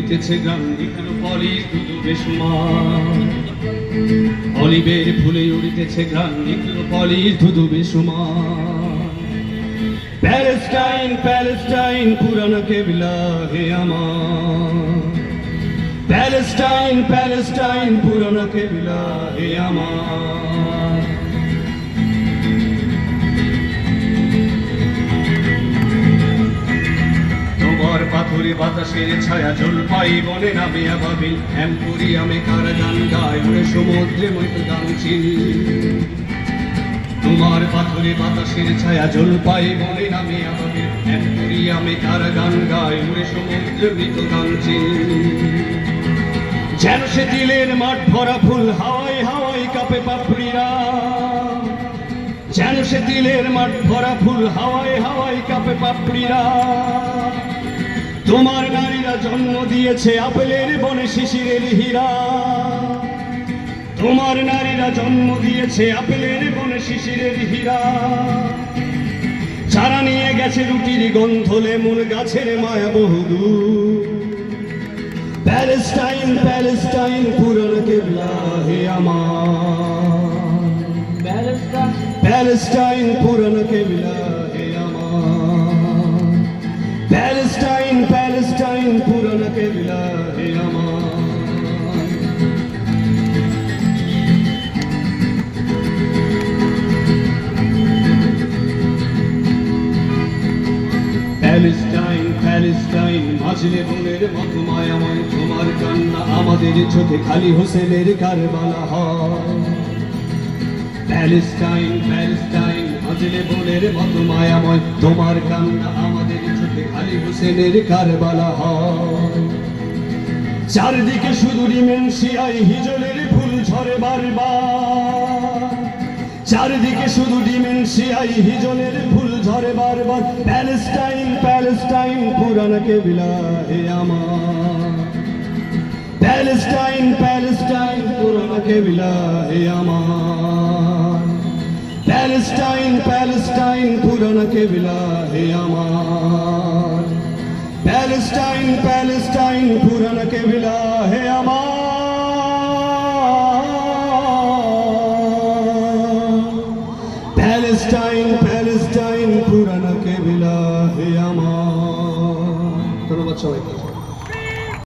উড়িতেছে গ্রাম নিক্রোপলিস ধুধু বেসুমার অলিভের ফুলে উড়িতেছে গ্রাম নিক্রোপলিস ধুধু বেসুমার প্যালেস্টাইন প্যালেস্টাইন পুরানো কেবলা হে আমার প্যালেস্টাইন প্যালেস্টাইন পুরানো কেবলা হে আমার তোমার পাথরে বাতাসের ছায়া জলপাই বনে নামে আবাবিল এম্পোরিয়ামে কার গান গায় ওরে সমুদ্রে মৃত গানছিল তোমার পাথরে বাতাসের ছায়া জলপাই বনে নামে আবাবিল এম্পোরিয়ামে কার গান গায় ওরে সমুদ্রে মৃত গানছিল যেন সে দিলের মাঠ ভরা ফুল হাওয়ায় হাওয়ায় কাঁপে পাপড়িরা যেন সে দিলের মাঠ ভরা ফুল হাওয়ায় হাওয়ায় কাঁপে পাপড়িরা তোমার নারীরা জন্ম দিয়েছে আপেলের বনে শিশিরের হীরা তোমার নারীরা জন্ম দিয়েছে আপেলের বনে শিশিরের হীরা যারা নিয়ে গেছে রুটির গন্ধ লেমন গাছের মায়া বহুদূর প্যালেস্টাইন প্যালেস্টাইন পুরানো কেবলা হে আমার প্যালেস্টাইন পুরানো কেবলা হে আমার প্যালেস্টাইন প্যালেস্টাইন পুরানো কেবলা হে আমার প্যালেস্টাইন প্যালেস্টাইন মাজলে বনের মতো মায়াময় তোমার কান্না আমাদের চোখে খালি হোসেনের কারবালা হয় প্যালেস্টাইন প্যালেস্টাইন মাজলে বনের মতো মায়াময় তোমার কান্না আমাদের চোখে খালি হোসেনের কারবালা হয় চারদিকে শুধু ডিমেনশিয়ায় হিজলের ফুল ঝরে বারবার চারদিকে শুধু ডিমেনশিয়ায় হিজলের ফুল ঝরে বারবার প্যালেস্টাইন প্যালেস্টাইন পুরানো কেবলা হে আমার প্যালেস্টাইন প্যালেস্টাইন পুরানো কেবলা হে আমার প্যালেস্টাইন প্যালেস্টাইন পুরানো কেবলা হে আমার প্যালেস্টাইন প্যালেস্টাইন পুরানো কেবলা